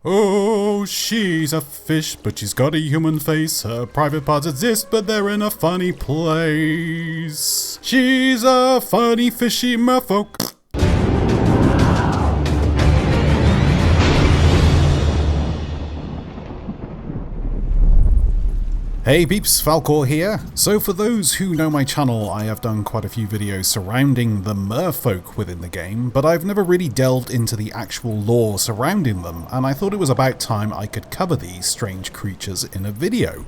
Oh, she's a fish, but she's got a human face. Her private parts exist, but they're in a funny place. She's a funny fishy merfolk. Hey peeps, Falcore here. So for those who know my channel, I have done quite a few videos surrounding the merfolk within the game, but I've never really delved into the actual lore surrounding them, and I thought it was about time I could cover these strange creatures in a video.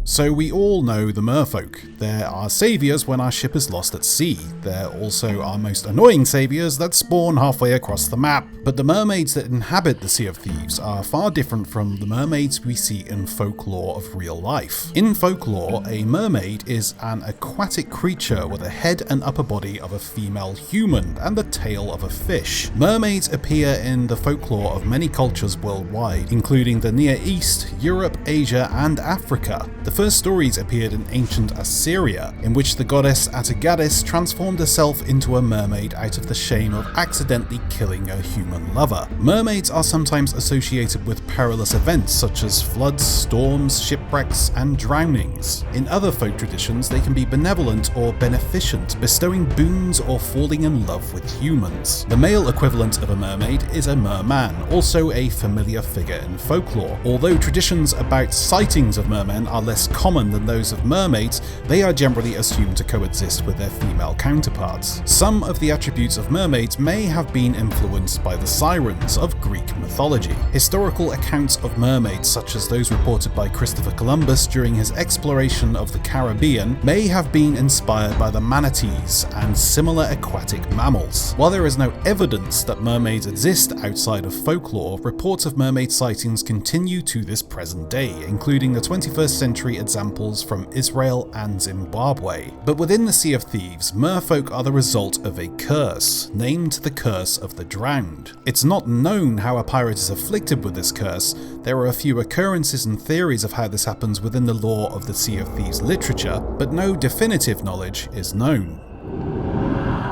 So we all know the merfolk. They're our saviours when our ship is lost at sea. They're also our most annoying saviours that spawn halfway across the map. But the mermaids that inhabit the Sea of Thieves are far different from the mermaids we see in folklore of real life. In folklore, a mermaid is an aquatic creature with a head and upper body of a female human and the tail of a fish. Mermaids appear in the folklore of many cultures worldwide, including the Near East, Europe, Asia, and Africa. The first stories appeared in ancient Assyria, in which the goddess Atagadis transformed herself into a mermaid out of the shame of accidentally killing a human lover. Mermaids are sometimes associated with perilous events such as floods, storms, shipwrecks, and drownings. In other folk traditions, they can be benevolent or beneficent, bestowing boons or falling in love with humans. The male equivalent of a mermaid is a merman, also a familiar figure in folklore. Although traditions about sightings of mermen are less common than those of mermaids, they are generally assumed to coexist with their female counterparts. Some of the attributes of mermaids may have been influenced by the sirens of Greek mythology. Historical accounts of mermaids, such as those reported by Christopher Columbus during his exploration of the Caribbean, may have been inspired by the manatees and similar aquatic mammals. While there is no evidence that mermaids exist outside of folklore, reports of mermaid sightings continue to this present day, including the 21st century examples from Israel and Zimbabwe. But within the Sea of Thieves, merfolk are the result of a curse, named the Curse of the Drowned. It's not known how a pirate is afflicted with this curse. There are a few occurrences and theories of how this happens within the lore of the Sea of Thieves literature, but no definitive knowledge is known.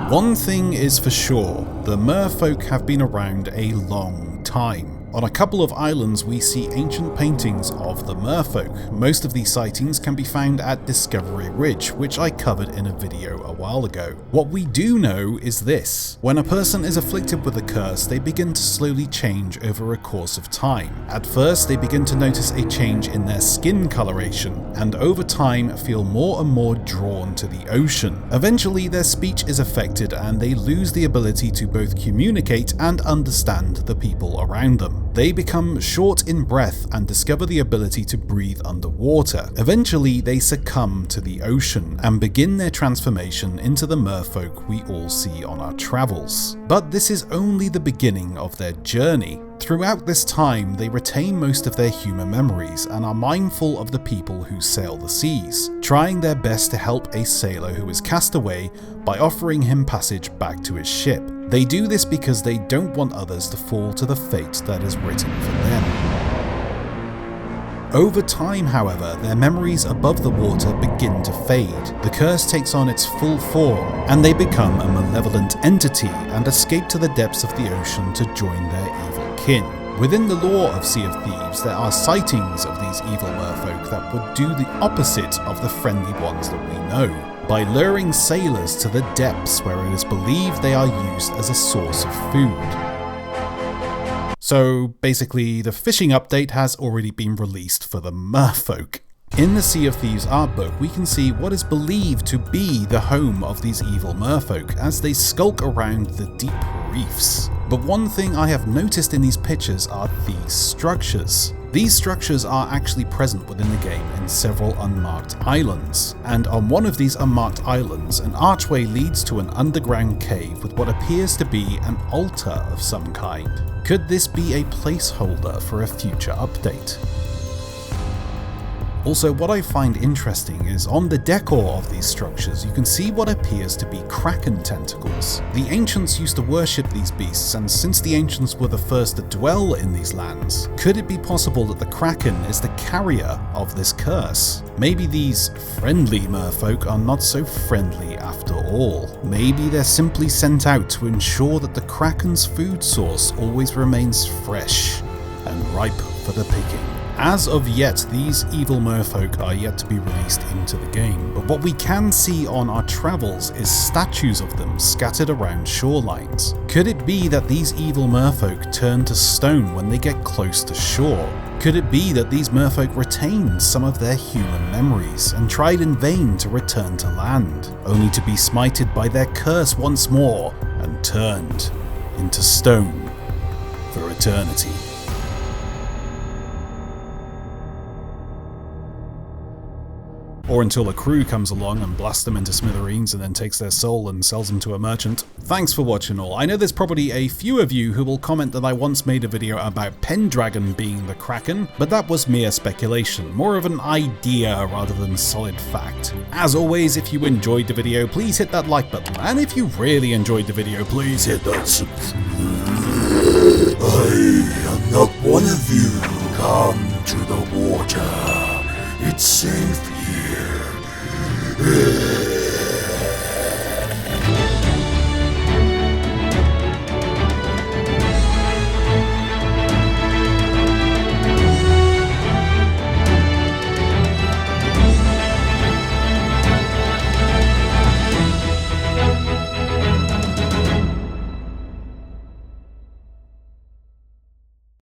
One thing is for sure, the merfolk have been around a long time. On a couple of islands we see ancient paintings of the merfolk. Most of these sightings can be found at Discovery Ridge, which I covered in a video a while ago. What we do know is this: when a person is afflicted with a curse, they begin to slowly change over a course of time. At first they begin to notice a change in their skin coloration, and over time feel more and more drawn to the ocean. Eventually their speech is affected and they lose the ability to both communicate and understand the people around them. They become short in breath and discover the ability to breathe underwater. Eventually, they succumb to the ocean and begin their transformation into the merfolk we all see on our travels. But this is only the beginning of their journey. Throughout this time, they retain most of their human memories and are mindful of the people who sail the seas, trying their best to help a sailor who is cast away by offering him passage back to his ship. They do this because they don't want others to fall to the fate that is written for them. Over time, however, their memories above the water begin to fade. The curse takes on its full form, and they become a malevolent entity and escape to the depths of the ocean to join their evil kin. Within the lore of Sea of Thieves, there are sightings of these evil merfolk that would do the opposite of the friendly ones that we know, by luring sailors to the depths where it is believed they are used as a source of food. So basically, the fishing update has already been released for the merfolk. In the Sea of Thieves art book, we can see what is believed to be the home of these evil merfolk as they skulk around the deep reefs. But one thing I have noticed in these pictures are these structures. These structures are actually present within the game in several unmarked islands, and on one of these unmarked islands, an archway leads to an underground cave with what appears to be an altar of some kind. Could this be a placeholder for a future update? Also, what I find interesting is on the decor of these structures, you can see what appears to be kraken tentacles. The ancients used to worship these beasts, and since the ancients were the first to dwell in these lands, could it be possible that the kraken is the carrier of this curse? Maybe these friendly merfolk are not so friendly after all. Maybe they're simply sent out to ensure that the kraken's food source always remains fresh and ripe for the picking. As of yet, these evil merfolk are yet to be released into the game, but what we can see on our travels is statues of them scattered around shorelines. Could it be that these evil merfolk turn to stone when they get close to shore? Could it be that these merfolk retained some of their human memories and tried in vain to return to land, only to be smited by their curse once more and turned into stone for eternity? Or until a crew comes along and blasts them into smithereens and then takes their soul and sells them to a merchant. Thanks for watching all. I know there's probably a few of you who will comment that I once made a video about Pendragon being the Kraken, but that was mere speculation, more of an idea rather than solid fact. As always, if you enjoyed the video, please hit that like button, and if you really enjoyed the video, please hit that subscribe. I am not one of you. Come to the water. It's safe